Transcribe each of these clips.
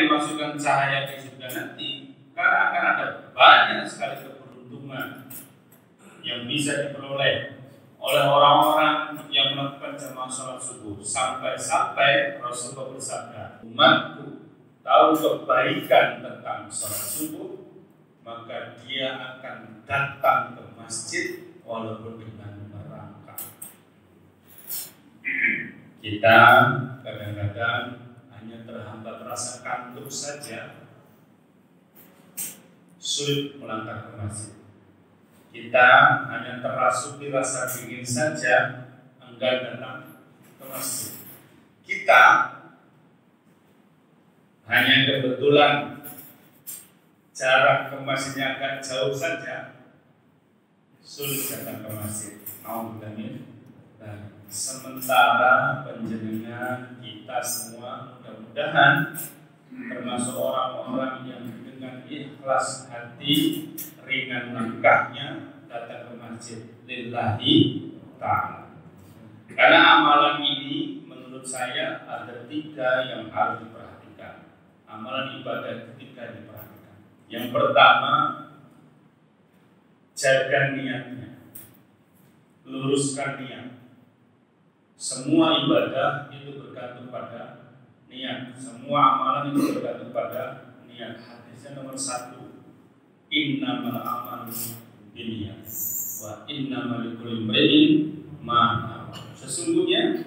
yang dimaksudkan cahaya di surga nanti, karena akan ada banyak sekali keberuntungan yang bisa diperoleh oleh orang-orang yang melakukan jamaah sholat subuh. Sampai-sampai Rasulullah bersabda, umatku tahu kebaikan tentang sholat subuh, maka dia akan datang ke masjid walaupun dengan merangkak. Kita kadang-kadang hanya terhambat rasa kantuk saja, sulit melangkah ke masjid. Kita hanya terasuki rasa dingin saja, enggan datang ke masjid. Kita hanya kebetulan jarak ke masjidnya agak jauh saja, sulit datang ke masjid. Sementara penjenengan kita semua mudah-mudahan termasuk orang-orang yang dengan ikhlas hati, ringan langkahnya datang ke masjid lillahi ta'ala. Karena amalan ini menurut saya ada 3 yang harus diperhatikan. Amalan ibadah 3 diperhatikan. Yang pertama, jaga niatnya, luruskan niat. Semua ibadah itu bergantung pada niat. Semua amalan itu bergantung pada niat. Hadisnya nomor 1, innamal a'malu binniyat wa innamal likulli imri'in ma nawa. Sesungguhnya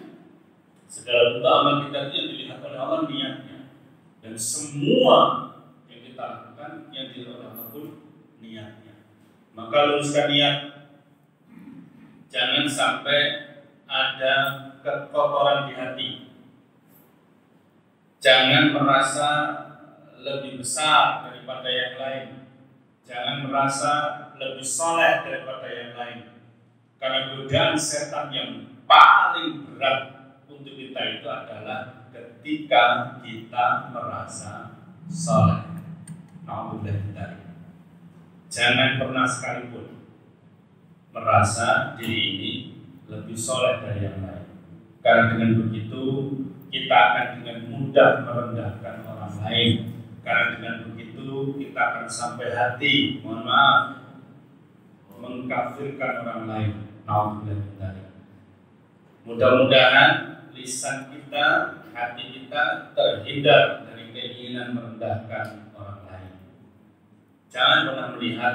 segala bentuk amal kita itu yang dilihat oleh Allah niatnya, dan semua yang kita lakukan yang dilihat oleh Allah pun niatnya. Maka luruskan niat. Jangan sampai ada kekotoran di hati. Jangan merasa lebih besar daripada yang lain. Jangan merasa lebih soleh daripada yang lain. Karena godaan setan yang paling berat untuk kita itu adalah ketika kita merasa soleh. Alhamdulillah. Jangan pernah sekalipun merasa diri ini lebih soleh dari yang lain. Karena dengan begitu kita akan dengan mudah merendahkan orang lain. Karena dengan begitu kita akan sampai hati, mohon maaf, mengkafirkan orang lain. Alhamdulillah. Mudah-mudahan lisan kita, hati kita terhindar dari keinginan merendahkan orang lain. Jangan pernah melihat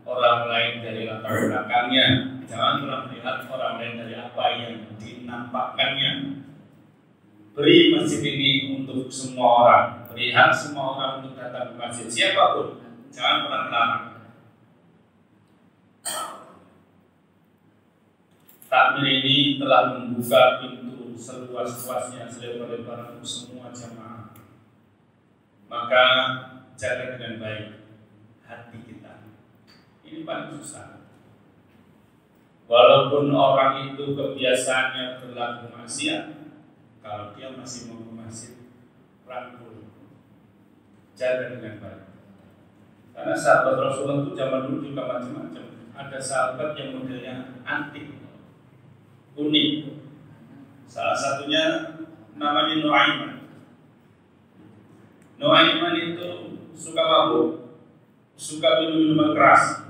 orang lain dari latar belakangnya. Jangan pernah melihat orang lain dari apa yang dinampakkannya. Beri masjid ini untuk semua orang. Beri hak semua orang untuk datang ke masjid, siapapun. Jangan pernah melarang. Takmir ini telah membuka pintu seluas-luasnya, selebar-lebar untuk semua jamaah. Maka jaga dengan baik hati kita. Ini paling susah. Walaupun orang itu kebiasaannya berlaku maksiat, kalau dia masih mau ke masjid, rangkul, jaga dengan baik. Karena sahabat Rasulullah itu zaman dulu juga macam-macam. Ada sahabat yang modelnya antik, unik. Salah satunya namanya Nuaiman. Nuaiman itu suka mabuk, suka minum-minuman keras.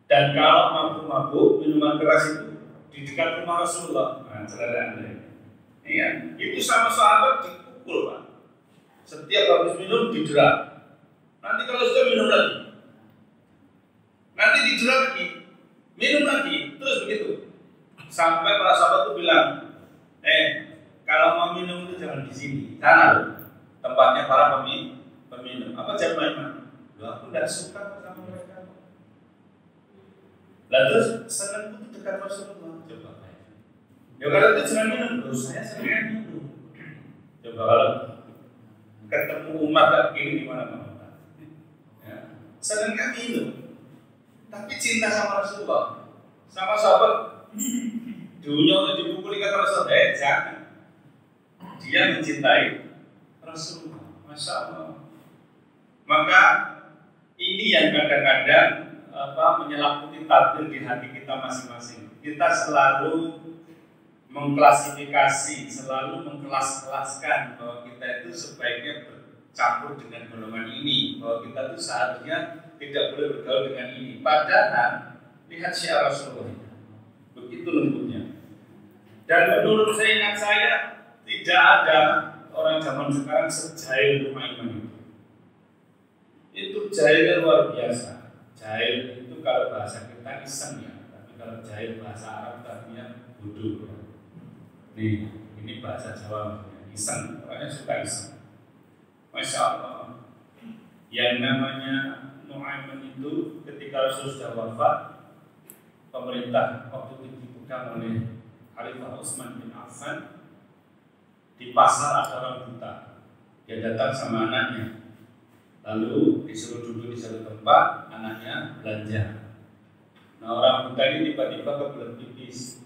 Dan kalau mabuk-mabuk, minuman keras itu di dekat rumah Rasulullah, nah, celana Anda. Iya, itu sama sahabat dipukul, Pak. Setiap habis minum dijerat. Nanti kalau sudah minum lagi, nanti dijerat lagi, minum lagi, terus begitu. Sampai para sahabat itu bilang, kalau mau minum itu jangan di sini, sana loh, tempatnya para peminum. Apa jawabannya? Loh, aku tidak suka sama mereka. Lalu terus senang itu dekat Rasulullah. Coba. Ya kalau itu senang minum, terus saya senang minum. Coba kalau ketemu umat kayak gini gimana mana? Ya, senangnya minum, tapi cinta sama Rasulullah, sama sahabat. Dunia untuk dipukuli kata Rasulullah, jangan. Dia mencintai Rasulullah, Masya Allah. Maka ini yang kadang-kadang menyelaputi takdir di hati kita masing-masing. Kita selalu mengklasifikasi, selalu mengkelas-kelaskan bahwa kita itu sebaiknya bercampur dengan golongan ini, bahwa kita itu seharusnya tidak boleh bergaul dengan ini. Padahal lihat syiar Rasulullah, begitu lembutnya. Dan menurut seingat saya tidak ada orang zaman sekarang sejail Nuaiman itu. Itu jailnya luar biasa. Jail itu kalau bahasa kita iseng ya, tapi kalau jail bahasa Arab artinya bodoh. Ini bahasa Jawa iseng, orangnya suka iseng. Masya Allah. Yang namanya Nuaiman itu ketika Rasul sudah wafat, pemerintah waktu itu dipegang oleh Khalifah Utsman bin Affan. Di pasar ada orang buta, dia datang sama anaknya, lalu disuruh duduk di satu tempat, anaknya belanja. Nah, orang buta ini tiba-tiba kebelet pipis,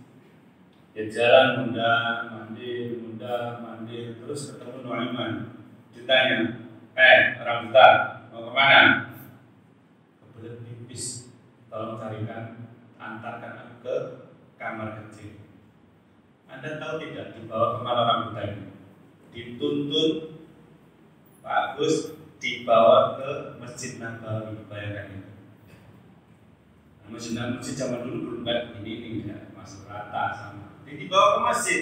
dia jalan mundar mandir, terus ketemu Nuaiman. Ditanya, orang buta, mau kemana? Kebelet pipis, tolong antarkan aku ke kamar kecil. Anda tahu tidak dibawa kemana orang buta ini? Dituntun Pak Agus, dibawa ke Masjid Nabawi, bayangkan itu. Masjid zaman dulu belum kan ini ya, masuk rata sama. Jadi dibawa ke masjid,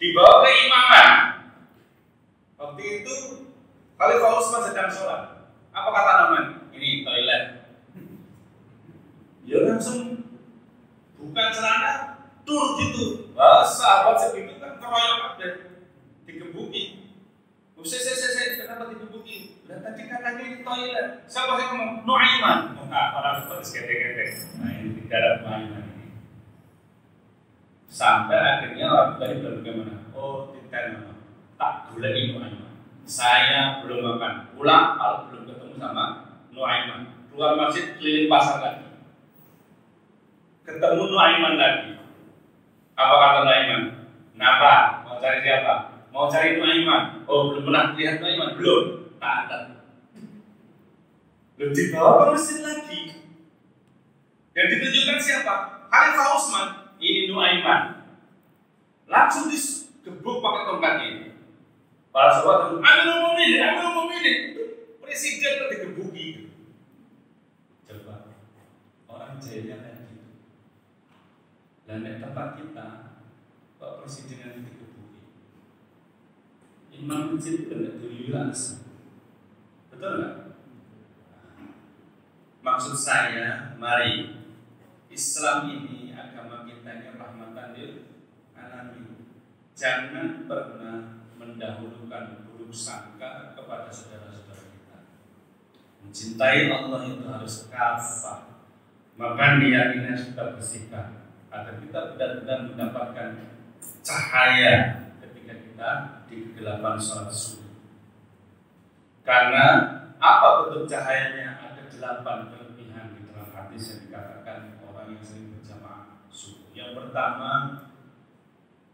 dibawa ke imaman. Waktu itu Khalifah Utsman sedang sholat. Apa kata Nuaiman? Ini toilet. Ya langsung bukan celana, tur gitu. Wah, sahabat segitu kan keroyok deh, digebuki. Saya kenapa digebuki? Dan tadi katanya ini toilet. Siapa yang ngomong? Nuaiman. Orang seperti gede-gede. Nah, ini tidak Nuaiman ini. Sampai akhirnya orang tadi bilang bagaimana? Oh, tidak nama. Tak gulai Nuaiman. Saya belum makan. Pulang kalau belum ketemu sama Nuaiman. Keluar masjid, keliling pasar lagi. Ketemu Nuaiman lagi. Apa kata Nuaiman? Kenapa? Mau cari siapa? Mau cari Nuaiman. Oh, belum pernah lihat Nuaiman? Belum. Tak ada. Lalu dibawa ke masjid lagi. Yang ditunjukkan siapa? Khalifah Utsman. Ini Nuaiman. Langsung digebuk pakai tongkat ini. Para sahabat itu, Amirul Mukminin. Presiden itu digebuki. Coba orang jahilnya kayak gitu. Dan di tempat kita, Pak Presiden yang digebuki. Imam masjid itu tidak dililas. Betul nggak? Maksud saya, mari Islam ini agama kita ini rahmatan lil alamin. Jangan pernah mendahulukan buruk sangka kepada saudara-saudara kita. Mencintai Allah itu harus kafah. Maka niatnya kita bersihkan agar kita benar-benar mendapatkan cahaya ketika kita di kegelapan sholat subuh. Karena apa bentuk cahayanya? Ada 8 kelebihan di dalam hadis yang dikatakan orang yang sering berjamaah subuh. Yang pertama,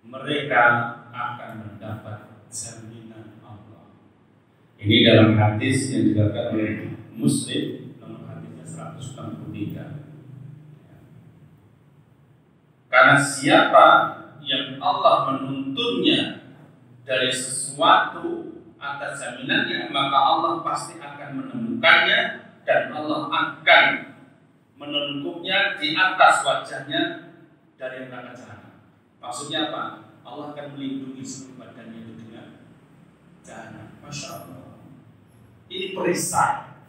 mereka akan mendapat jaminan Allah. Ini dalam hadis yang dikatakan oleh Muslim, nomor hadisnya 163. Karena siapa yang Allah menuntunnya dari sesuatu atas jaminannya, maka Allah pasti akan menemukannya dan Allah akan menengkuknya di atas wajahnya dari neraka jahanam. Maksudnya apa? Allah akan melindungi seluruh badannya itu dengan jahanam. Masya Allah. Ini perisai.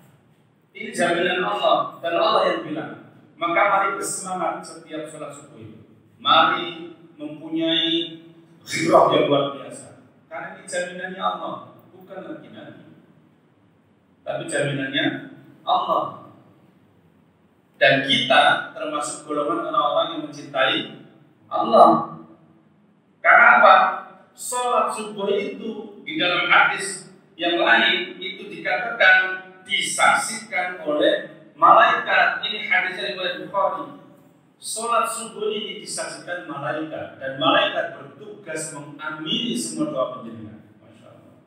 Ini jaminan Allah dan Allah yang bilang. Maka mari bersemangat setiap sholat subuh itu. Mari mempunyai ghirah yang luar biasa. Karena ini jaminannya Allah, bukan lagi Nabi, tapi jaminannya Allah. Dan kita termasuk golongan orang-orang yang mencintai Allah. Karena apa? Sholat subuh itu di dalam hadis yang lain itu dikatakan disaksikan oleh malaikat. Ini hadis riwayat Bukhari. Sholat subuh ini disaksikan malaikat dan malaikat bertugas mengamini semua doa penjenengan. Masya Allah.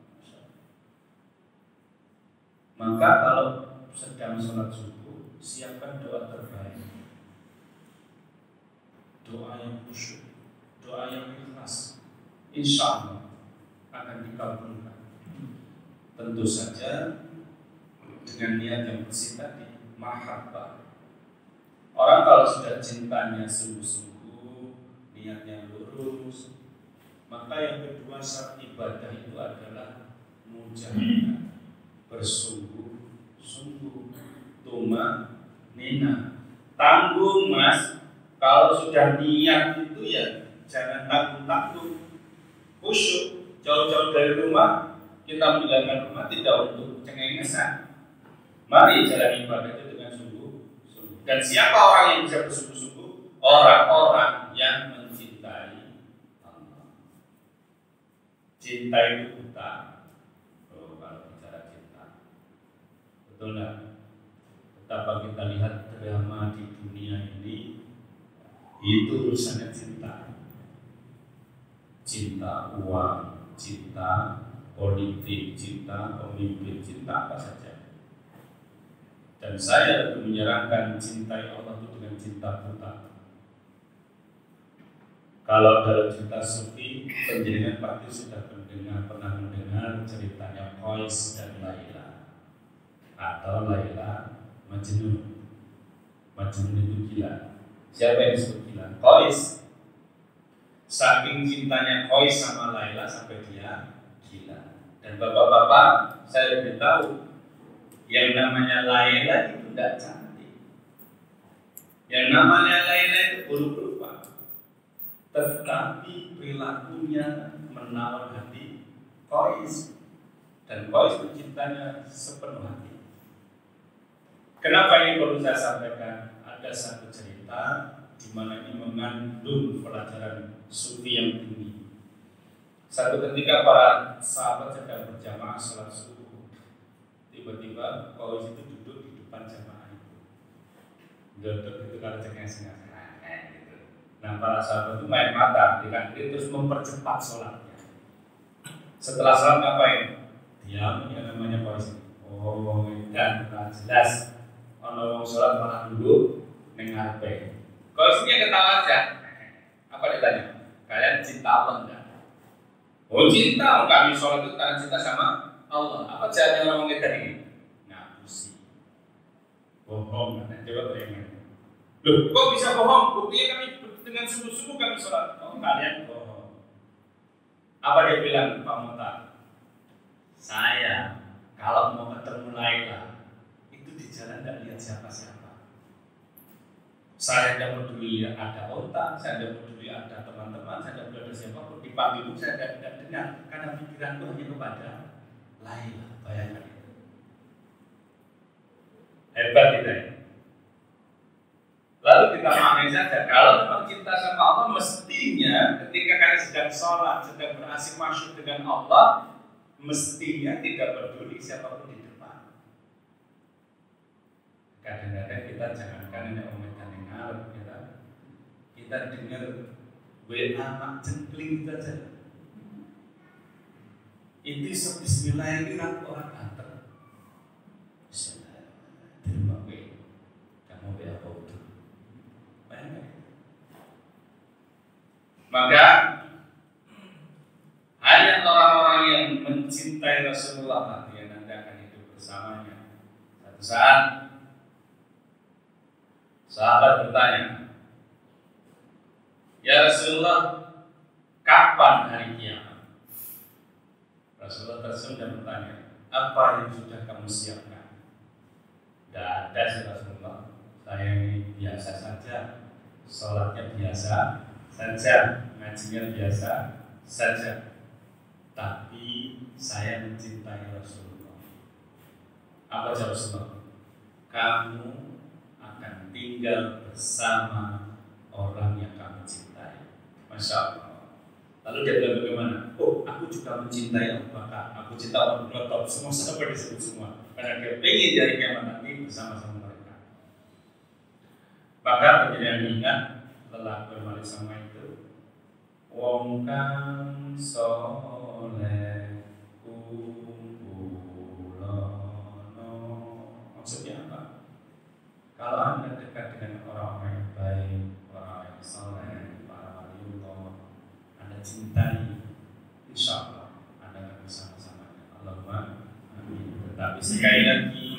Maka kalau sedang sholat subuh, siapkan doa terbaik, doa yang khusyuk, doa yang ikhlas. Insya Allah akan dikabulkan. Tentu saja dengan niat yang bersih tadi, mahabbah. Orang kalau sudah cintanya sungguh-sungguh, niatnya lurus, maka yang kedua syarat ibadah itu adalah mujahadah, bersungguh-sungguh, tumanina. Tanggung mas, kalau sudah niat itu ya jangan tanggung-tanggung, khusyuk. Jauh-jauh dari rumah, kita meninggalkan rumah tidak untuk cengengesan. Mari jalani ibadah itu dengan sungguh-sungguh. Dan siapa orang yang bisa bersungguh-sungguh? Orang-orang yang mencintai Allah. Cinta itu buta. Oh, kalau bicara cinta, betul nggak? Betapa kita lihat drama di dunia ini, itu urusannya cinta. Cinta uang, cinta politik, cinta pemimpin, cinta apa saja. Dan saya lebih menyarankan cintai Allah itu dengan cinta buta. Kalau dalam cinta sufi, penjaringan pasti sudah pernah mendengar ceritanya Qais dan Laila, atau Laila Majnun. Majnun itu gila. Siapa yang disebut gila? Qais. Saking cintanya Qais sama Laila sampai dia gila. Dan bapak-bapak, saya beritahu, yang namanya Laila itu tidak cantik. Yang namanya Laila itu buruk rupa. Tetapi perilakunya menawan hati Qais. Dan Qais mencintanya sepenuh hati. Kenapa ini perlu saya sampaikan? Ada satu cerita di mana ini mengandung pelajaran sufi yang tinggi. Satu ketika para sahabat sedang berjamaah sholat subuh, tiba-tiba Qais itu duduk di depan jamaah itu. Duduk itu kalau cengenges-cengenges gitu. Nah, para sahabat itu main mata, terus mempercepat sholatnya. Setelah sholat ngapain? Diam, yang namanya Qais. Oh, dan jelas. Kalau sholat malah duduk mengape. Qaisnya ketawa aja. Apa ditanya? Kalian cinta Allah enggak? Oh, cinta, kami sholat itu karena cinta sama Allah. Apa jawabannya orang kita ini? Ngapusi. Bohong, kan? Coba bayangin. Loh, kok bisa bohong? Buktinya kami dengan sungguh-sungguh kami sholat. Oh, kalian bohong. Apa dia bilang, Pak Mota? Saya kalau mau ketemu Laila, itu di jalan tidak lihat siapa-siapa. Saya tidak peduli ada otak, saya tidak peduli ada teman-teman, saya tidak peduli ada siapapun. Dipanggil pun saya tidak dengar, karena pikiranku hanya kepada Laila. Bayangkan itu. Hebat kita ini. Lalu kita maknai saja, kalau memang cinta sama Allah, mestinya ketika kalian sedang sholat, sedang berasik masyhur dengan Allah, mestinya tidak peduli siapapun di depan. Kadang-kadang kita jangankan ini omegan yang ngarep, kita dengar WA mak jengkling itu aja. Itu bismillah ini orang antar. Bismillah, terima kasih. Kamu WA apa itu? Bayangkan. Maka hanya orang-orang yang mencintai Rasulullah yang nanti akan hidup bersamanya. Satu saat sahabat bertanya, ya Rasulullah, kapan hari kiamat? Rasulullah tersenyum dan bertanya, apa yang sudah kamu siapkan? Tidak ada sih Rasulullah, saya ini biasa saja, sholatnya biasa saja, ngajinya biasa saja. Tapi saya mencintai Rasulullah. Apa jawab Rasulullah? Kamu akan tinggal bersama orang yang kamu cintai. Masya Allah. Lalu dia bilang bagaimana? Oh, aku juga mencintai Abu Bakar. Aku cinta Abu Bakar. Semua sahabat disebut semua. Karena dia ingin dari kiamat nanti bersama-sama mereka. Maka menjadi ingat lelaki bermalik sama itu. Wong kang soleh kumpulono. Maksudnya apa? Kalau Anda dekat dengan orang-orang yang baik, orang-orang yang soleh, para waliullah, Anda cintai, insya Allah Anda akan bersama-sama. Allahumma Tetapi sekali lagi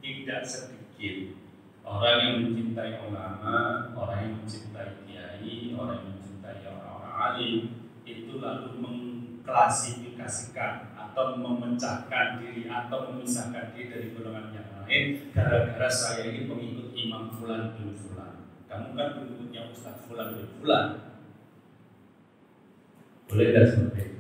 tidak sedikit orang yang mencintai ulama, orang yang mencintai kiai, orang yang mencintai orang-orang alim itu lalu mengklasifikasikan atau memecahkan diri atau memisahkan diri dari golongan yang lain gara-gara saya ini pengikut Imam Fulan bin Fulan. Kamu kan pengikutnya Ustaz Fulan bin Fulan. Boleh tidak seperti itu?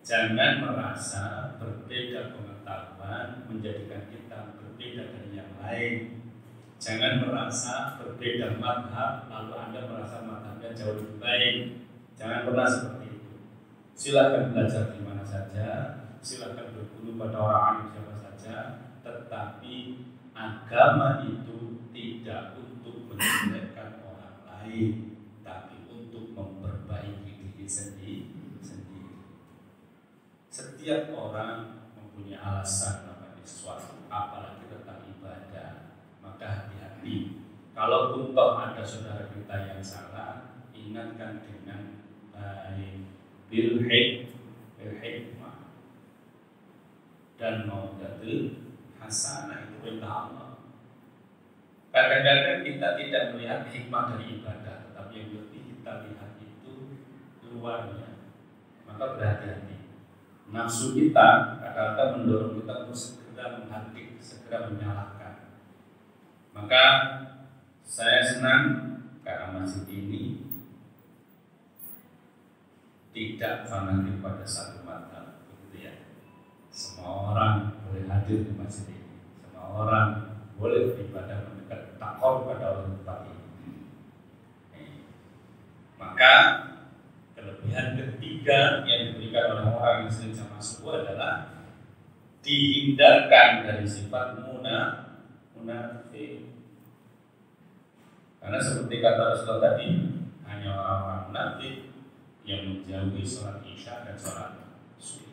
Jangan merasa berbeda pengetahuan menjadikan kita berbeda dari yang lain. Jangan merasa berbeda madhab lalu Anda merasa madhabnya jauh lebih baik. Jangan pernah seperti itu. Silakan belajar di mana saja, silakan berguru pada orang alim siapa saja, tetapi agama itu tidak untuk menjelekkan orang lain, tapi untuk memperbaiki diri sendiri. Setiap orang mempunyai alasan melakukan sesuatu, apalagi tentang ibadah. Maka hati-hati. Kalaupun toh ada saudara kita yang salah, ingatkan dengan baik, bil hikmah dan maudatul hasanah, itu perintah Allah. Kadang-kadang kita tidak melihat hikmah dari ibadah, tetapi yang lebih kita lihat itu luarnya. Maka berhati-hati. Nafsu kita kadang-kadang mendorong kita untuk segera menghadik, segera menyalahkan. Maka saya senang karena masjid ini tidak fanatik pada satu mata, begitu ya. Semua orang boleh hadir di masjid ini, semua orang boleh beribadah mendekat takor pada Allah tempat ini. Maka kelebihan ketiga yang diberikan oleh orang yang sering sama suku adalah dihindarkan dari sifat munafik. Karena seperti kata Rasulullah tadi, hanya orang-orang munafik yang menjauhi sholat isya dan sholat subuh.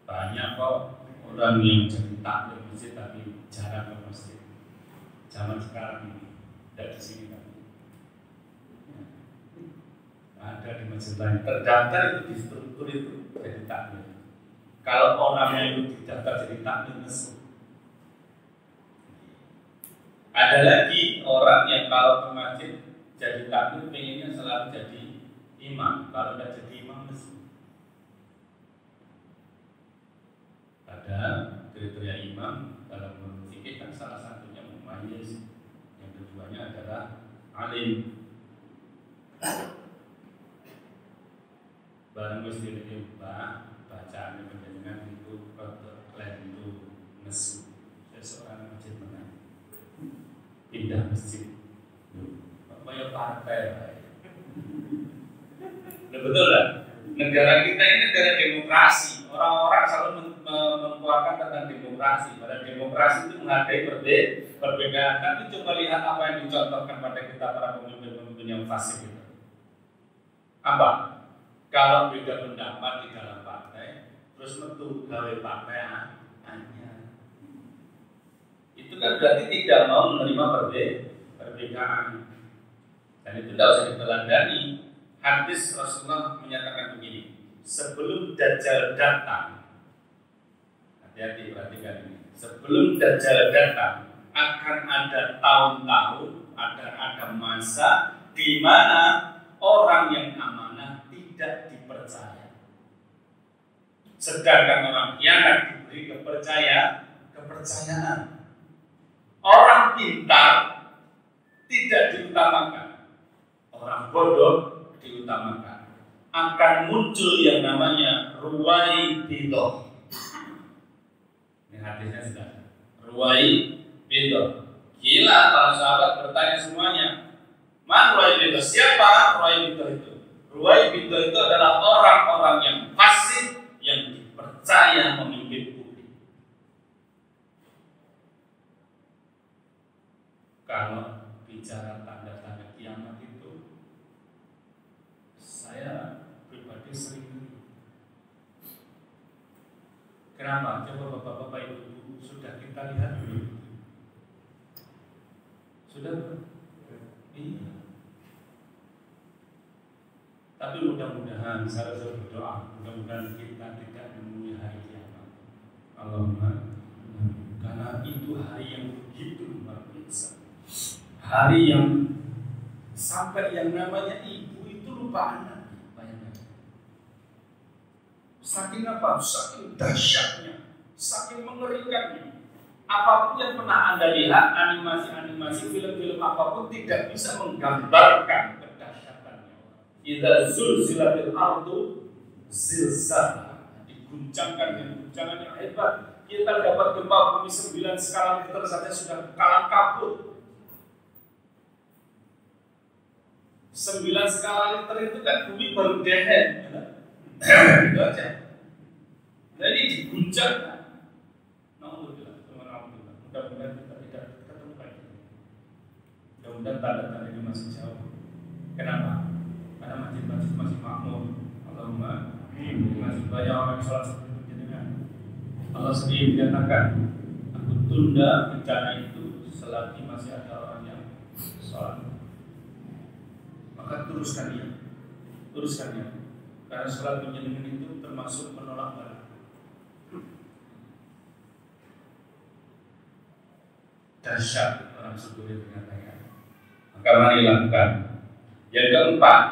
Banyak kok orang yang jadi taklim masjid tapi jarang ke masjid. Zaman sekarang ini tidak di sini kan. Ada di masjid lain terdaftar itu di struktur itu jadi taklim. Kalau orangnya itu didaftar jadi taklim mesum. Ada lagi orang yang kalau ke masjid jadi taklim pengennya selalu jadi imam. Kalau tidak jadi imam mesum. Ada kriteria imam dalam berpikir kan salah satunya mumayyiz, yang keduanya adalah alim. Barang mesti diubah bacaan penjaringan itu klaim itu nesu. Seseorang masjid menang pindah masjid, apa partai? Betul lah. Negara kita ini negara demokrasi. Orang-orang selalu mengeluarkan tentang demokrasi. Pada demokrasi itu menghargai perbedaan. Tapi coba lihat apa yang dicontohkan pada kita para pemimpin-pemimpin yang fasik itu. Apa? Kalau beda pendapat di dalam partai, terus metu gawe partai hanya. Itu kan berarti tidak mau menerima perbedaan. Dan itu tidak usah diteladani. Hadis Rasulullah menyatakan begini, sebelum Dajjal datang, hati-hati perhatikan ini, sebelum Dajjal datang akan ada tahun-tahun, ada masa di mana orang yang amanah tidak dipercaya. Sedangkan orang khianat diberi kepercayaan. Orang pintar tidak diutamakan, orang bodoh diutamakan. Akan muncul yang namanya ruwai bidoh. Ini hadisnya sudah. Ruwai bidoh. Gila, para sahabat bertanya semuanya. Man ruwai bidoh? Siapa ruwai bidoh itu? Ruwai bidoh itu adalah orang-orang yang fasik yang dipercaya memimpin publik. Kalau bicara tanda-tanda kiamat itu, saya pribadi sering. Kenapa? Coba bapak-bapak ibu sudah kita lihat belum? Sudah? Iya. Tapi mudah-mudahan saya berdoa, mudah-mudahan kita tidak menemui hari kiamat. Allahumma, karena itu hari yang begitu luar biasa. Hari yang sampai yang namanya ibu itu lupa anak. Bayangkan. Saking apa? Saking dahsyatnya, saking mengerikannya. Apapun yang pernah Anda lihat, animasi-animasi, film-film apapun tidak bisa menggambarkan kedahsyatannya. Idza zulzilatil ardu zilzalaha, diguncangkan dengan guncangan yang hebat. Kita dapat gempa bumi 9 skala Richter saja sudah kalang kabut. 9 skala Richter itu kan bumi baru dehen, gitu aja. Jadi diguncangkan. Mudah-mudahan kita tidak ketemu lagi. Mudah-mudahan tanda-tanda ini masih jauh. Kenapa? Karena masjid-masjid masih makmur. Allahumma masih banyak orang sholat seperti jenengan. Allah sendiri menyatakan, aku tunda bencana itu selagi masih ada orang yang sholat. Maka teruskan dia. Karena sholat jenengan itu termasuk menolak bala. Dahsyat orang syukur itu mengatakan. Maka mari lakukan. Yang keempat,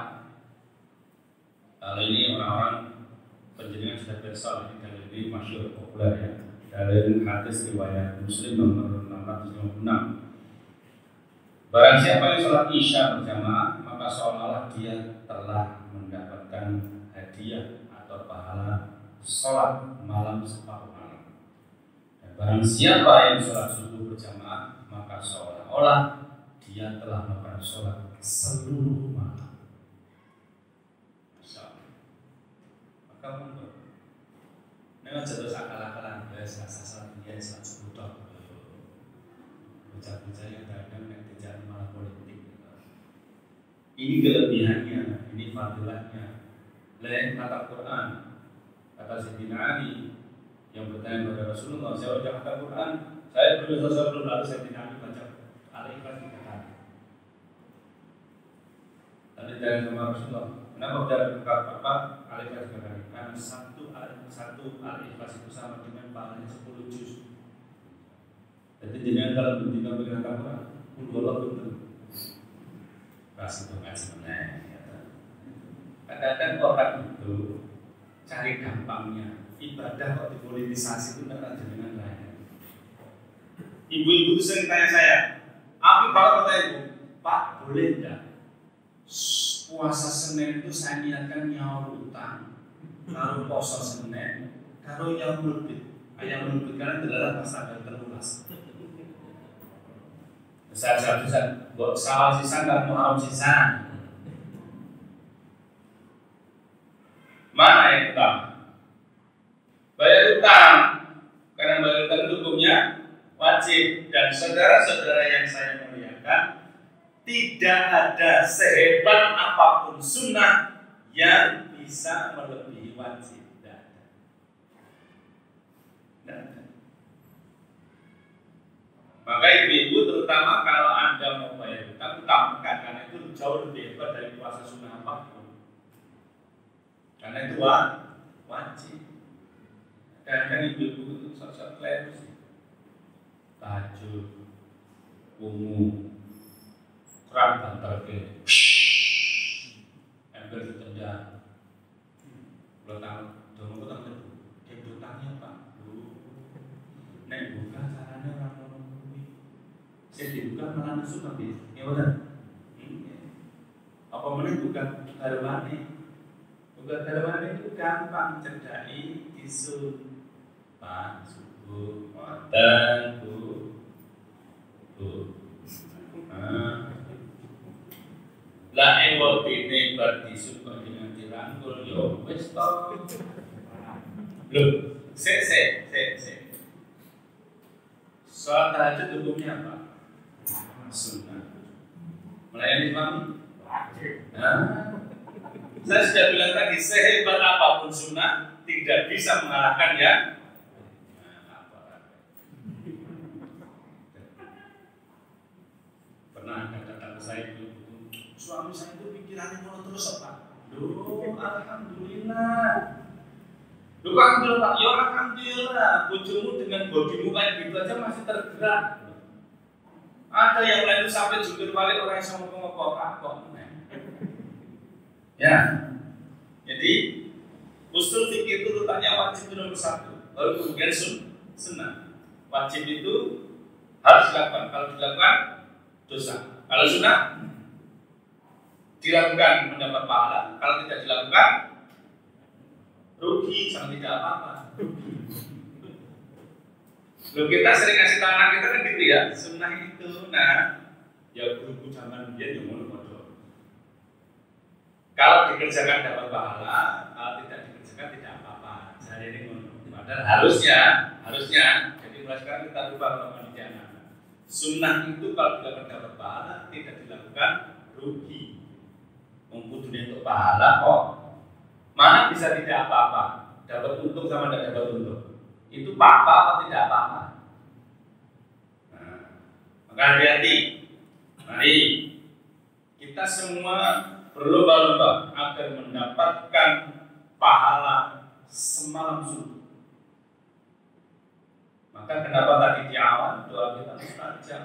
kalau ini orang-orang penjenengan sudah bersoal ini masyhur populer ya. Dari hadis riwayat Muslim nomor 656. Barang siapa yang sholat isya berjamaah, maka seolah-olah dia telah mendapatkan hadiah atau pahala sholat malam separuh malam. Dan barang siapa yang sholat subuh berjamaah, maka seolah-olah dia telah melakukan sholat seluruh malam. Maka mundur. Nah, jatuh akal-akalan, salah dia salah sebutan. Bocah-bocah yang kadang ngejar malah politik. Ini kelebihannya, ini fadilahnya. Lain kata Quran, kata Sayyidina Ali yang bertanya kepada Rasulullah, saya baca kata Quran, saya berdosa sebelum lalu Sayyidina Ali baca Al-Ikhlas 3 kali. Tadi dari sama Rasulullah, kenapa bicara apa Al-Ikhlas 3 kali? Karena satu Al-Ikhlas itu sama dengan pahalanya 10 juz. Jadi jangan kalau berdina dengan Quran, Allah betul. Ras itu ngaji meneh. Kadang-kadang orang itu cari gampangnya. Ibadah kok dipolitisasi itu kan jenengan lain. Ibu-ibu itu sering tanya saya, apa kalau kata ibu, Pak boleh enggak puasa Senin itu saya niatkan nyaur utang, kalau puasa Senin, kalau yang mulbit, karena adalah pas tanggal 13. Besar-besar, buat sawah sisa nggak mau haram sisa. Mana yang utang? Bayar utang, karena bayar utang hukumnya wajib. Dan saudara-saudara yang saya muliakan, tidak ada sehebat apapun sunnah yang bisa melebihi wajib. Tidak ada. Maka ibu-ibu terutama kalau Anda mau bayar utang, utamakan karena itu jauh lebih hebat dari puasa sunnah apapun. Karena itu wajib. Dan ibu-ibu itu sosok keliru sih. Tahajud, ungu, keran banter ke, ember ditendang. Kalau tahu, dong aku tak tahu. Dia berutangnya Pak. Nek buka caranya orang. Saya dibuka malah nusuk habis, ya benar. Apa mana bukan darwane? Bukan darwane itu gampang cerdai isun, Pak subuh, dan bu. Lah ewol bini berdisun kok dengan dirangkul, yo wes toh. Loh, se. Soal tahajud hukumnya apa? Sunnah. Melayani suami? Saya sudah bilang tadi, sehebat apapun sunnah tidak bisa mengalahkan ya. Pernah ada kata saya itu, suami saya itu pikirannya mau terus apa? Duh, alhamdulillah. Lu kan bilang Pak, ya alhamdulillah, bojomu dengan bodimu kayak gitu aja masih tergerak. Ada yang lain itu sampai jungkir balik orang yang sama ngomong ya. Jadi usul fikih itu letaknya wajib itu nomor 1, baru kemudian sunnah. Wajib itu harus dilakukan, kalau dilakukan dosa. Kalau sunnah dilakukan mendapat pahala, kalau tidak dilakukan rugi, sama tidak apa-apa. Loh, kita sering kasih tahu anak kita kan gitu ya, sunnah itu, nah, ya guru zaman dia yang mau bodoh. Kalau dikerjakan dapat pahala, kalau tidak dikerjakan tidak apa-apa. Jadi ini padahal harusnya. Jadi mulai sekarang kita lupa kalau panitia anak. Sunnah itu kalau dilakukan dapat pahala, tidak dilakukan rugi. Membutuhkan untuk pahala kok. Mana bisa tidak apa-apa, dapat untung sama tidak dapat untung. Itu apa-apa atau tidak apa-apa. Nah, maka hati-hati. Mari kita semua berlomba-lomba agar mendapatkan pahala semalam suntuk. Maka kenapa tadi di awal doa kita mustajab?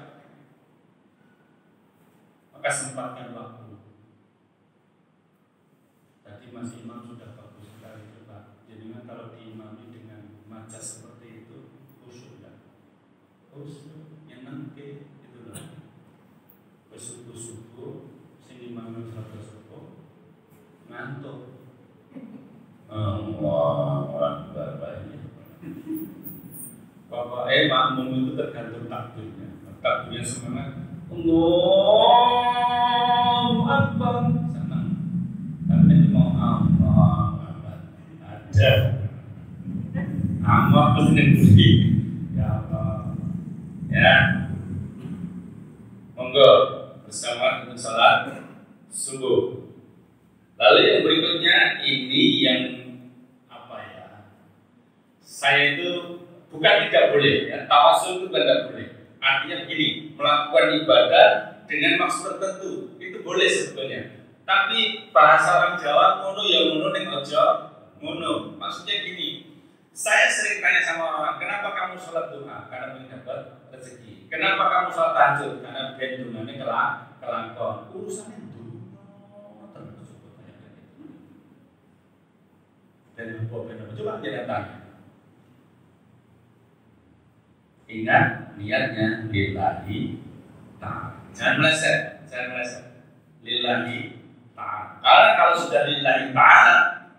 Maka sempatkan waktu. Tadi Mas Imam sudah bagus sekali coba. Jadi kalau diimami dengan majas seperti itu, khusyuk ya. Khusyuk, nyeneng ke itu loh. Subuh-subuh, sini imamnya subuh, ngantuk. Wah, baik. Bapak makmum itu tergantung takbirnya. Takbirnya semangat. Allahu Akbar. Tapi mau Allah ada Allah sendiri ya Allah ya monggo bersama untuk salat subuh. Lalu yang berikutnya ini yang apa ya, saya itu bukan tidak boleh ya, tawasul itu tidak boleh. Artinya begini, melakukan ibadah dengan maksud tertentu itu boleh sebetulnya. Tapi bahasa orang Jawa ngono ya ngono ning aja ngono. Maksudnya gini, saya sering tanya sama orang, kenapa kamu sholat duha? Karena ingin dapat rezeki. Kenapa kamu sholat tahajud? Karena ben dunane kelakon. Urusannya dunia terus tanya gitu. Dan coba dia tanya. Ingat niatnya lillahi ta'ala. Jangan meleset. Lillahi. Karena kalau sudah lillahi ta'ala,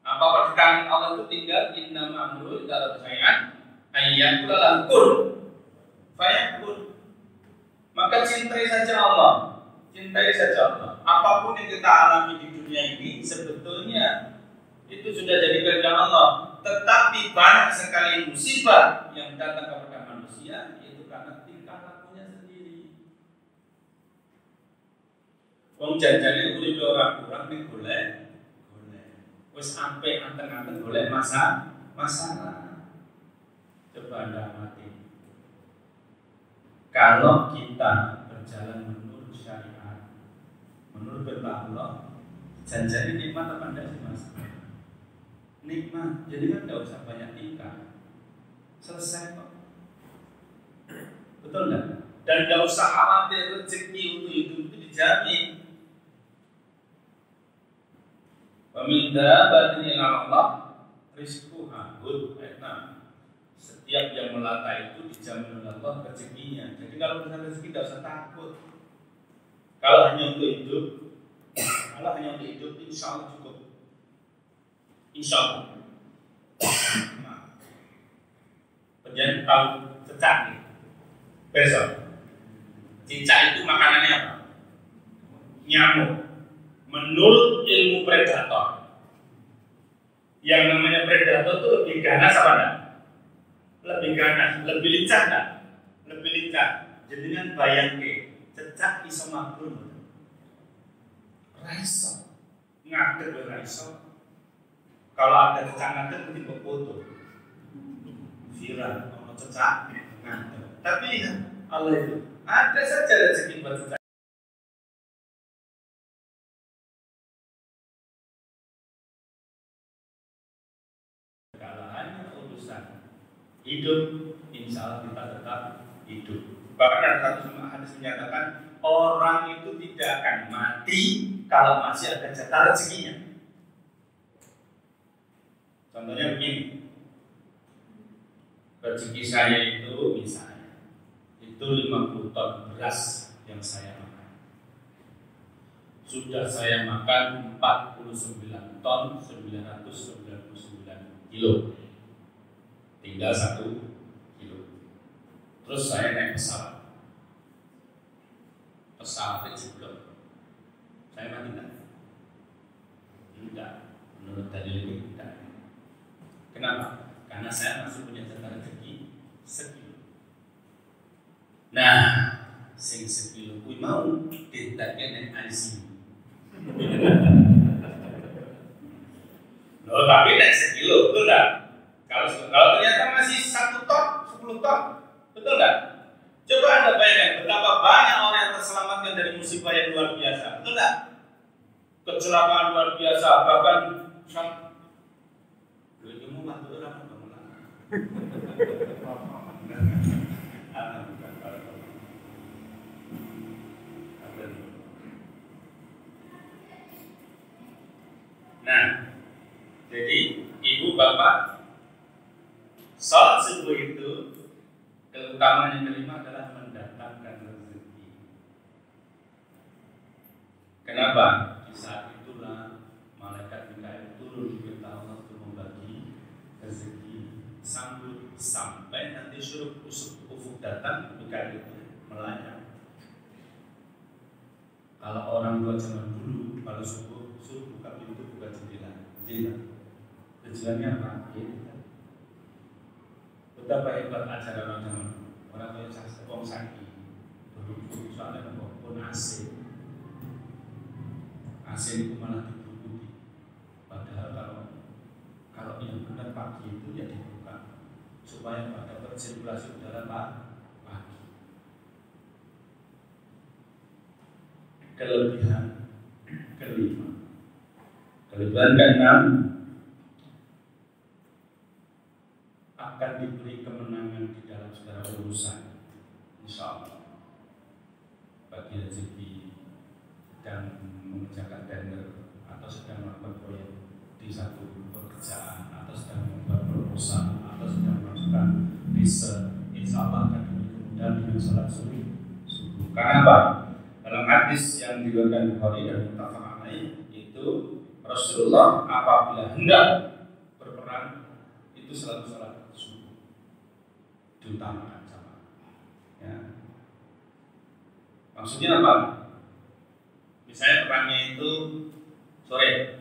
apa-apa di tangan Allah itu tinggal inna ma'amru dalam sayang ayyakula langkur fayakun. Maka cintai saja Allah. Apapun yang kita alami di dunia ini sebetulnya itu sudah jadi kehendak Allah. Tetapi banyak sekali musibah yang datang kepada manusia itu karena tingkah lakunya sendiri. Wong janjane urip ora kurang ning golek. Wis sampai anteng-anteng golek masalah. Coba Anda amati. Kalau kita berjalan menurut syariat, menurut perintah Allah, janjane nikmat apa enggak sih Mas? Nikmat. Jadi kan enggak usah banyak tingkah. Selesai kok. Betul enggak? Dan enggak usah khawatir rezeki untuk hidup itu dijamin. Pemindah batin yang Allah rizquha good. Setiap yang melata itu dijamin oleh Allah rezekinya. Jadi kalau urusan rezeki tidak usah takut. Kalau hanya untuk hidup, insya Allah cukup. Insya Allah. Nah, penjelasan tahu cecak nih. Besok, cicak itu makanannya apa? Nyamuk. Menurut ilmu predator, yang namanya predator itu lebih ganas apa enggak? Lebih ganas, lebih lincah enggak? Lebih lincah. Jadi dengan bayangke, cecak iso mabrun. Raiso, ngadeg raiso. Kalau ada cecak ngadeg mesti foto. Viral, kalau cecak ngadeg. Tapi Allah itu ada saja rezeki buat cecak. hidup, insya Allah kita tetap hidup. Bahkan ada satu hadis menyatakan orang itu tidak akan mati kalau masih ada jatah rezekinya. Contohnya begini, rezeki saya itu misalnya itu 50 ton beras yang saya makan. Sudah saya makan 49 ton 999 kilo. Tinggal 1 kilo. Terus saya naik pesawat. Pesawatnya jeblok. Saya mati enggak? Enggak. Menurut dalil ini tidak. Kenapa? Karena saya masih punya jatah rezeki sekilo. Nah, sing sekilo kuwi mau ditetapke ning ICU. Loh, tapi nek sekilo betul enggak? Kalau ternyata masih 1 ton, 10 ton, betul enggak? Coba Anda bayangkan betapa banyak orang yang terselamatkan dari musibah yang luar biasa, betul enggak? Kecelakaan luar biasa, bahkan ilmu mantu orang bangunan. Nah, jadi ibu bapak, salat subuh itu keutamaan yang kelima adalah mendatangkan rezeki. Kenapa? Di saat itulah malaikat Mikail turun di perintah Allah untuk membagi rezeki sampai nanti suruh ufuk datang, Mikail itu melayang. Kalau orang tua zaman dulu, kalau subuh buka pintu, buka jendela. Tujuannya apa? Betapa hebat acara orang zaman dulu. Orang tua yang wong saiki berhubung soalnya pun AC itu malah dibukuti. Padahal kalau yang benar pagi itu ya dibuka supaya dapat sirkulasi udara pagi. Kelebihan kelima, kelebihan keenam, akan diberi kemenangan di dalam segala urusan, insya Allah. Bagi rezeki dan mengerjakan tender atau sedang melakukan proyek di satu pekerjaan atau sedang membuat proposal atau sedang melakukan riset, insya Allah akan diberi kemudahan dengan salat subuh. Karena apa? Dalam hadis yang diriwayatkan Bukhari dan muttafaq alaih itu Rasulullah apabila hendak berperang itu selalu salat subuh, diutamakan sama. Ya. Maksudnya apa? Misalnya perangnya itu sore,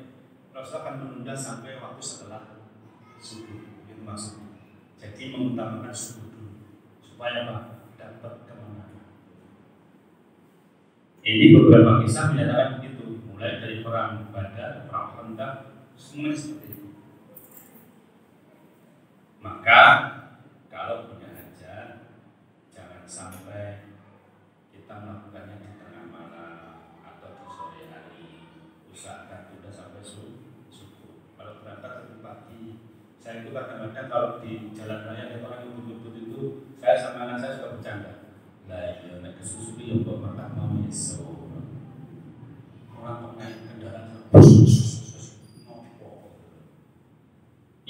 Rasulullah akan menunda sampai waktu setelah subuh, itu maksudnya. Jadi mengutamakan subuh dulu supaya apa? Dapat kemenangan. Ini beberapa kisah menyatakan begitu, mulai dari perang Badar, perang Khandaq, semuanya seperti itu. Maka kalau punya hajat, jangan sampai kita melakukannya di tengah malam atau di sore hari. Usahakan sudah sampai subuh. Kalau berangkat lebih pagi, saya itu kadang-kadang kalau di jalan raya ada orang yang bubut itu, saya sama anak saya suka bercanda. Lah iya, naik kesusu yang kok makan mau iso. Orang kok naik kendaraan ngopo.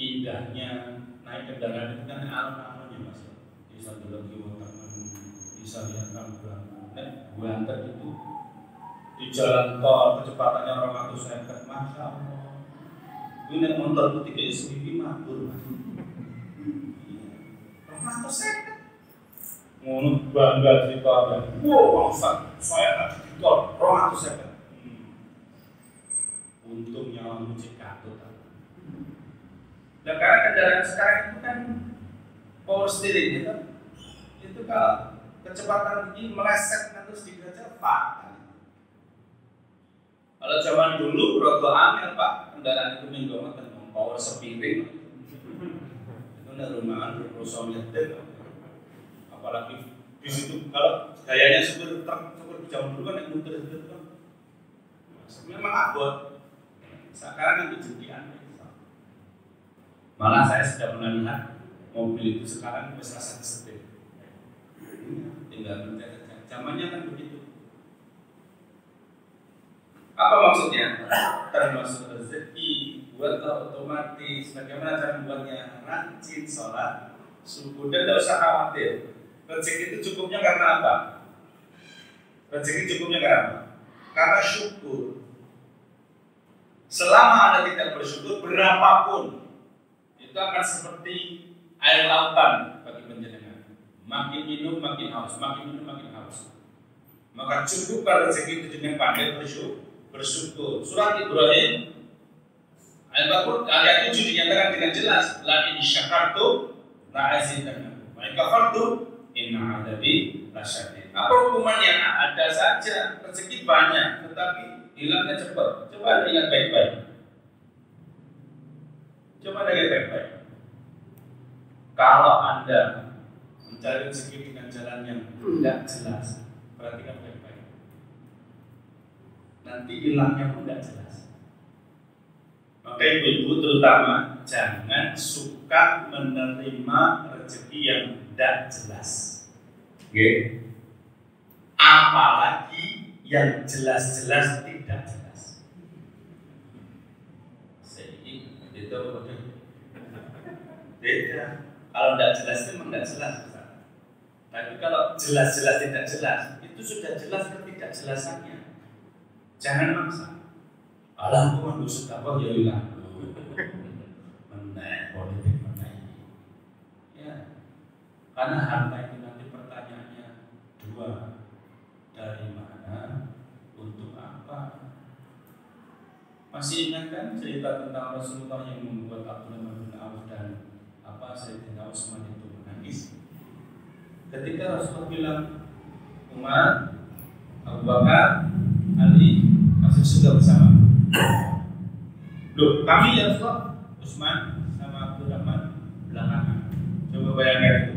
Indahnya naik kendaraan itu kan alun-alun ya Mas. Bisa dulu kiwa teman, bisa lihat kampung. Nek Banten itu di jalan tol kecepatannya 200 Masya Allah. Ini nek motor itu 3 SPP mabur. 200 ngono bangga cerita ada. Wow, Ustaz, saya tadi di tol 200. Untung nyawa mucik katut. Nah, karena kendaraan sekarang itu kan power steering itu kalau kecepatan tinggi meleset terus dikerja fatal. Kalau zaman dulu rodo angel Pak, kendaraan itu minggu kan power steering. Itu nek rumahan rusuh nyetir. Apalagi di situ kalau gayanya supir jauh dulu kan yang muter itu kan memang abot. Sekarang itu jadian. Malah saya sudah pernah lihat Mobil itu sekarang bisa rasa setir, tinggal pencet saja. Zamannya kan begitu. Apa maksudnya? Termasuk rezeki buat otomatis. Bagaimana cara membuatnya? Rajin sholat subuh dan tidak usah khawatir. Rezeki itu cukupnya karena apa? Rezeki cukupnya karena apa? Karena syukur. Selama Anda tidak bersyukur berapapun, itu akan seperti air lautan bagi penjenengan. Makin minum makin haus, makin minum makin haus. Maka cukupkan rezeki itu dengan pandai bersyukur. Surat Ibrahim ayat 7 dinyatakan dengan jelas, la in syakartum la azidannakum wa in kafartum inna adzabi lasyadid. Apa hukuman yang ada saja, rezeki banyak tetapi hilangnya cepat. Coba ingat baik-baik. Coba ingat baik-baik. Kalau Anda mencari rezeki dengan jalan yang tidak jelas, perhatikan baik-baik. Nanti hilangnya pun tidak jelas. Maka ibu-ibu terutama jangan suka menerima rezeki yang tidak jelas. Okay. Apalagi yang jelas-jelas tidak jelas. Itu beda. Kalau tidak jelas itu memang tidak jelas. Tapi kalau jelas-jelas tidak jelas, itu sudah jelas ketidakjelasannya. Jangan maksa. Alah, aku mau suka apa ya hilang. Menaik politik menaik. Ya, karena harta itu nanti pertanyaannya dua. Dari mana, untuk apa? Masih ingat kan cerita tentang Rasulullah yang membuat Abdurrahman bin Auf dan Sayyidina Utsman itu menangis? Ketika Rasulullah bilang, Umar, Abu Bakar, Ali masuk surga bersama. Loh, kami ya Rasulullah, Utsman sama Abdurrahman belakangan. Coba bayangkan itu.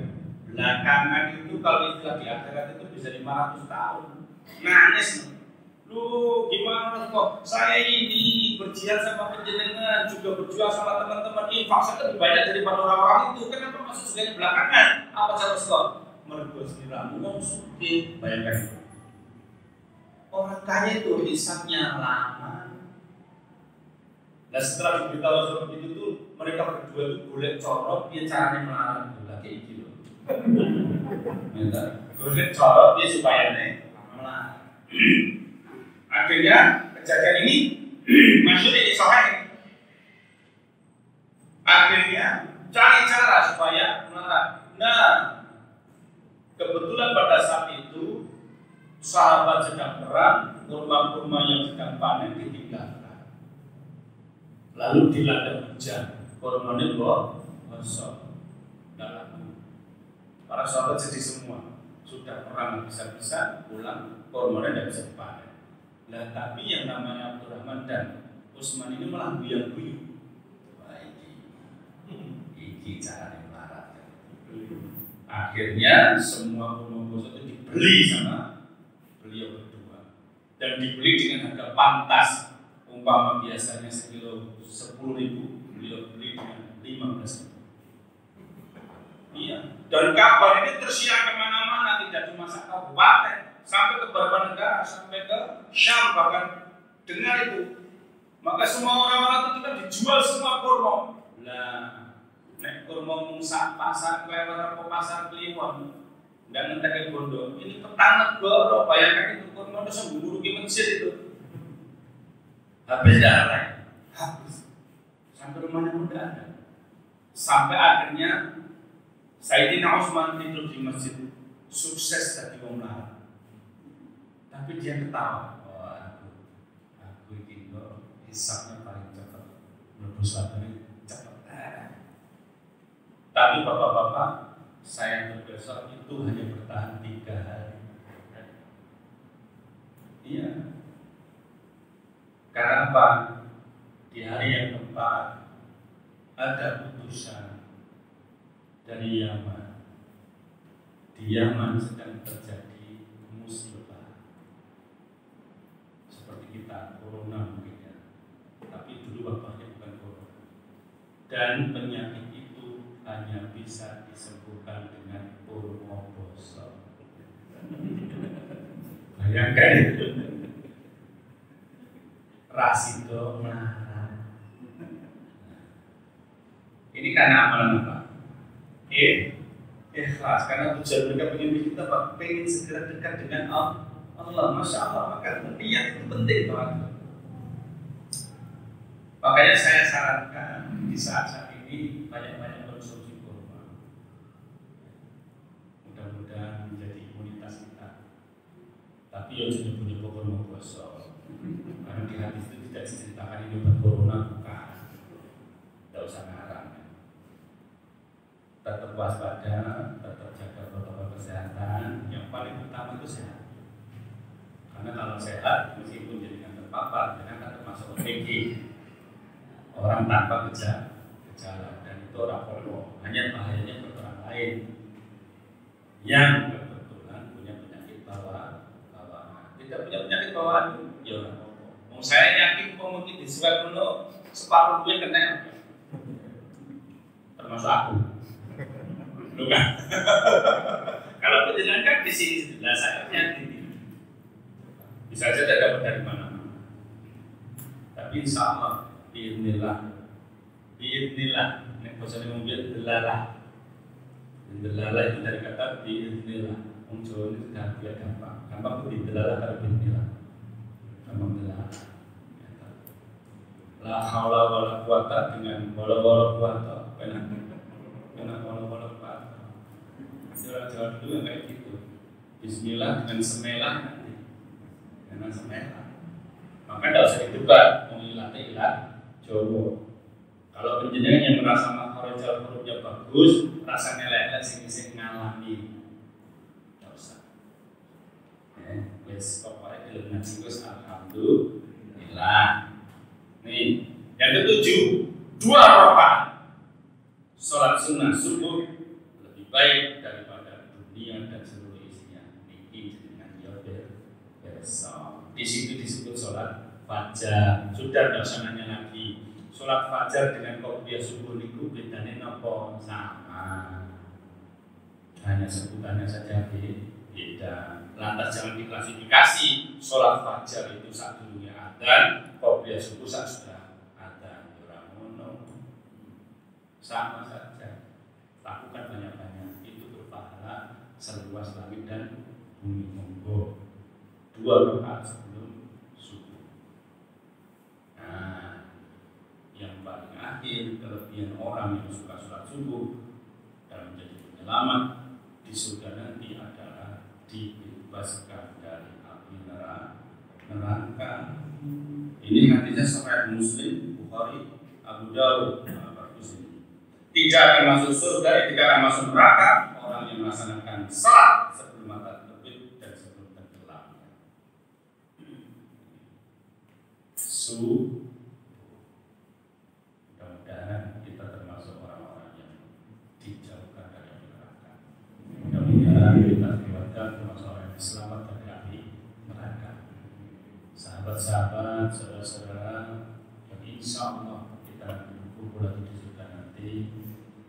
Belakangan itu kalau istilah di akhirat itu bisa 500 tahun. Nangis. Lu gimana kok? Saya ini berjihad sama penjenengan, juga berjuang sama teman-teman infak saya lebih banyak daripada orang-orang itu. Kenapa masuk surga belakangan? Apa cara Rasulullah? Mergo sekiramu wong sugih. Bayangkan itu. Orang kaya itu hisabnya lama. Nah setelah diberitahu seperti itu tuh mereka berdua itu boleh corok dia caranya melarang bola kayak gitu loh. Boleh corok dia supaya melarang. Akhirnya kejadian ini masyhur ini sahih. Akhirnya cari cara supaya melarang. Nah kebetulan pada saat itu sahabat sedang perang, kurma-kurma yang sedang panen ditinggalkan. Lalu dilanda hujan, kurmanya gosong, tidak laku. Para sahabat sedih semua, sudah perang bisa-bisa pulang, kurmanya tidak bisa dipanen. Nah, tapi yang namanya Abdurrahman dan Utsman ini malah buyang-buyung. Wah, ini cara melarang. Akhirnya semua kurma gosong itu dibeli sama beliau berdua dan dibeli dengan harga pantas. Umpama biasanya sekilo 10.000, beliau beli dengan 15.000. Iya. Dan kabar ini tersiar kemana-mana, tidak cuma satu kabupaten, sampai ke beberapa negara, sampai ke Syam bahkan dengar itu. Maka semua orang-orang itu kan dijual semua kurma. Lah, nek kurma mungsak pasar kelewatan ke pasar Kliwon, dan ngentek bondo. Ini petang negara, bayangkan itu kurma itu semburu ke Mesir itu. Habis darah, habis sampai rumahnya pun tidak ada. Sampai akhirnya Sayyidina Utsman tidur di masjid, sukses tadi wong larang. Tapi dia ketawa, aku ini kok hisapnya paling cepat, menebus ini cepat. Tapi bapak-bapak, saya besok itu hanya bertahan 3 hari. Iya. Karena apa? Di hari yang keempat ada utusan dari Yaman. Di Yaman sedang terjadi musibah. Seperti kita, corona mungkin ya. Tapi dulu wabahnya bukan corona. Dan penyakit itu hanya bisa disembuhkan dengan purwoboso. Bayangkan itu. Rasido marah. Ini karena amalan apa? Ikhlas. Karena tujuan mereka ingin kita apa? Pengen segera dekat dengan Allah. Masya Allah. Maka niat itu penting banget. Makanya saya sarankan di saat ini banyak-banyak konsumsi kurma. Mudah-mudahan menjadi imunitas kita. Tapi yang punya kurma kosong. Karena di hadis itu tidak diceritakan ini obat corona, bukan. Tidak usah ngarang. Tetap waspada, tetap jaga protokol kesehatan. Yang paling utama itu sehat. Karena kalau sehat, meskipun jadikan terpapar, jangan tak termasuk OTG. Orang tanpa gejala, dan itu orang pokok. Hanya bahayanya bagi orang lain yang kebetulan punya penyakit bawaan. Tidak punya penyakit bawaan, ya orang pokok. Saya yakin mungkin di swab dulu separuh gue kena, termasuk aku. Bukan. Kalau penjelasan kan di sini sebelah saya yakin. Bisa saja dapat dari mana-mana. Tapi insya Allah Biidznillah, nek bahasa mungkin delalah itu dari kata biidznillah. Jawa ini sudah biar gampang itu delalah kalau biidznillah, gampang delalah. La haula wala quwata dengan wala quwata, karena wala quwata. Jawa dulu yang kayak gitu. Bismillah dengan semelah nanti, dengan semelah. Maka tidak usah didebat, mengilatnya ilat Jawa. Kalau penjenengan yang merasa makhrajal hurufnya bagus, rasanya lelek sing ngalami, tidak usah. Wes pokoknya di ngaji Gus alhamdulillah. Nih, yang ketujuh, 2 rakaat sholat sunnah subuh lebih baik daripada dunia dan seluruh isinya. Ini dengan besok. Di situ disebut sholat fajar. Sudah tidak usah nanya lagi. Sholat fajar dengan qobliyah subuh niku bedane napa? Sama. Hanya sebutannya saja beda. Lantas jangan diklasifikasi sholat fajar itu saat dulunya adzan, qobliyah subuh saat sudah adzan. Ora ngono. Sama saja. Lakukan banyak-banyak. Itu berpahala seluas langit dan bumi. Monggo. 2 rakaat sebelum subuh. Nah, yang paling akhir kelebihan orang yang suka sholat subuh dan menjadi penyelamat di surga nanti adalah dibebaskan dari api neraka. Ini hadisnya sahih Muslim, Bukhari, Abu Dawud. Bagus ini. Tidak akan masuk surga, tidak akan masuk neraka orang yang melaksanakan salat sebelum matahari terbit dan sebelum tenggelam. Mudah-mudahan kita termasuk orang-orang yang dijauhkan dari neraka. Mudah-mudahan kita termasuk orang yang selamat dari api neraka. Sahabat-sahabat, saudara-saudara, insya Allah kita kumpul lagi di surga nanti.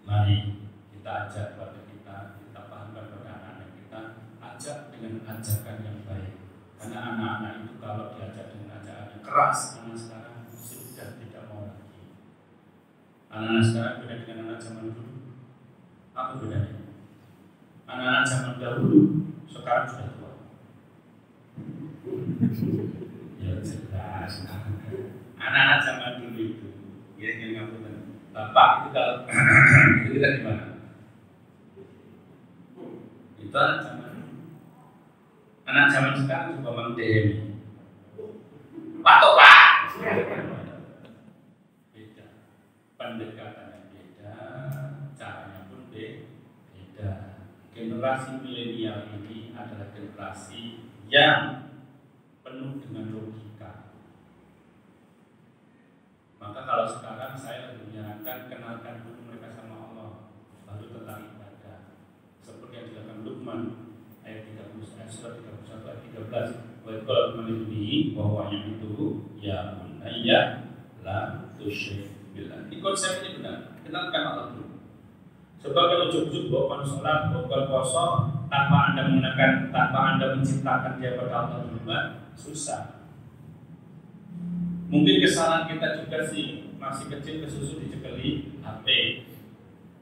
Mari kita ajak keluarga kita pahamkan kepada anak-anak kita, ajak dengan ajakan yang baik. Karena anak-anak itu kalau diajak dengan ajakan yang keras, anak sekarang sudah tidak mau lagi. Anak-anak sekarang beda dengan anak zaman dulu. Apa bedanya? Anak-anak zaman dahulu sekarang sudah tua. Ya jelas. Anak-anak zaman dulu itu, ya yang ngapain? Bapak itu kalau itu kita gimana? Itu anak zaman dulu. Anak zaman sekarang juga mendemi. Patok pak. Beda. Pendekatannya beda, caranya pun beda. Generasi milenial ini adalah generasi yang penuh dengan logika. Maka kalau sekarang saya lebih menyarankan kenalkan dulu mereka sama Allah, baru tentang ibadah. Seperti yang dilakukan Luqman ayat 30, surat 31 ayat 13. Wa qala man bahwa yang itu ya bunayya la tusyrik billah. Di konsep ini benar. Kenalkan Allah dulu. Sebab kalau ujuk-ujuk bukan sholat, bukan puasa, tanpa Anda menggunakan, tanpa Anda menciptakan dia pada Allah juga susah. Mungkin kesalahan kita juga sih masih kecil kesusu dicekeli HP.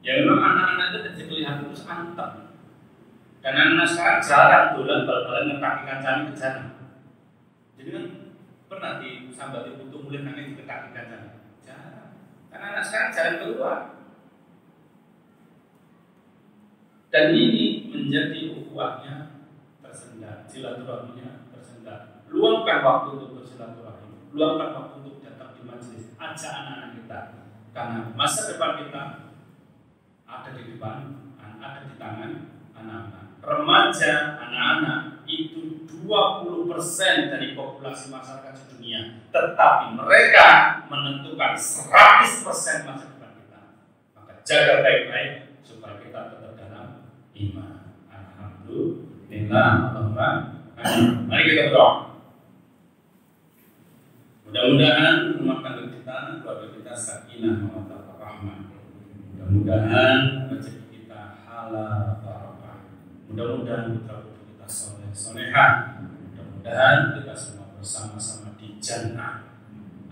Ya memang anak-anak itu dicekeli HP terus antep. Dan anak sekarang jarang dolan bal-balan ngetaki kancane ke jalan. Jadi kan pernah disambati putu mulai nangis diketaki kancane. Jarang. Karena anak sekarang jarang keluar. Dan ini menjadi ukhuwahnya tersendat, silaturahminya tersendat. Luangkan waktu untuk bersilaturahmi, luangkan waktu untuk datang di majelis, ajak anak-anak kita. Karena masa depan kita ada di depan, ada di tangan anak-anak. Remaja, anak-anak itu 20% dari populasi masyarakat di dunia. Tetapi mereka menentukan 100% masa depan kita. Maka jaga baik-baik supaya kita tetap dalam iman. Alhamdulillah. Mari kita berdoa. Mudah-mudahan rumah tangga kita, keluarga kita sakinah mawaddah warahmah. Mudah-mudahan rezeki kita halal barokah. Mudah-mudahan putra-putri kita soleh solehah. Mudah-mudahan kita semua bersama-sama di jannah.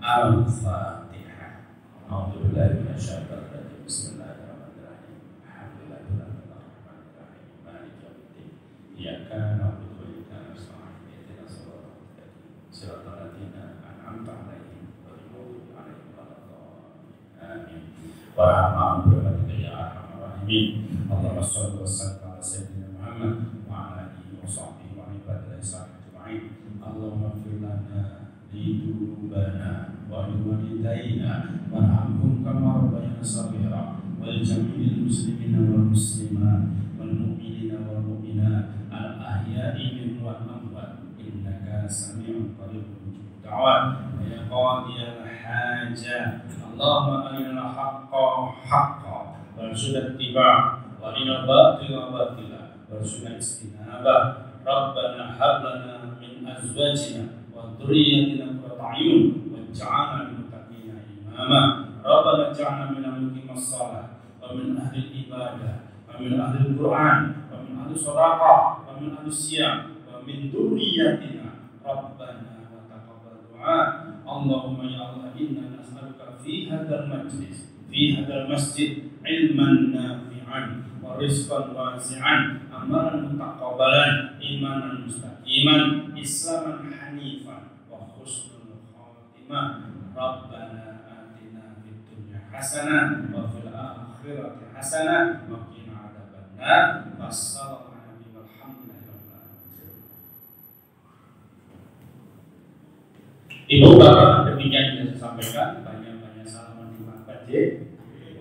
Al-Fatihah. A'udzubillahi minasyaitonir rajim. Bismillahirrahmanirrahim. Alhamdulillahirrahmanirrahim. Maliki yaumiddin. Iyyaka na'budu wa iyyaka nasta'in. Ihdinas siratal mustaqim. Siratal ladzina an'amta 'alaihim ghairil maghdubi 'alaihim waladdallin. Amin. Wa rahmatullahi ya arhamar rahimin. Allahumma shalli wa sallim ala sayyidina Muhammad wa ala alihi wa sahbihi wa ibadillahi ajma'in. Allahumma ighfir lana lidunubana wa liwalidayna warhamhum kama rabbayana shaghira wal jami'il muslimina wal muslimat wal mu'minina wal mu'minat al ahya'i minhum wal amwat innaka sami'un qaribun mujibud da'wat ya qadiyal hajat. Allahumma arinal haqqa haqqan warzuqna ittiba' wa arinal batila batila warzuqna istinabah. Rabbana hab lana min azwajina wa dhurriyyatina qurrata a'yun waj'alna lil muttaqina imama. Rabbana ij'alna minal muqimis shalah wa min ahli ibadah wa min ahli Qur'an wa min ahli shadaqah wa min ahli siyam wa min dhurriyyatina Rabbana wa taqabbal du'a. Allahumma ya Allah inna nas'aluka fi hadzal majlis fi hadzal masjid ilman nafi'an wa rizqan wasi'an amalan mutaqabbalan imanan mustaqiman islaman hanifan wa husnul khatimah. Rabbana atina fid dunya hasanah wa fil akhirati hasanah wa qina adzabannar. Wassalamualaikum warahmatullahi wabarakatuh. Ibu bapak, demikian yang saya sampaikan. Banyak-banyak salaman terima kasih.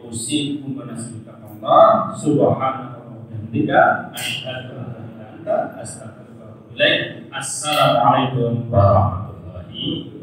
Usikum wa nasbiqallah subhanahu wa bihamdika asyhadu an la ilaha illa anta astaghfiruka wa atubu ilaik. Assalamualaikum warahmatullahi wabarakatuh.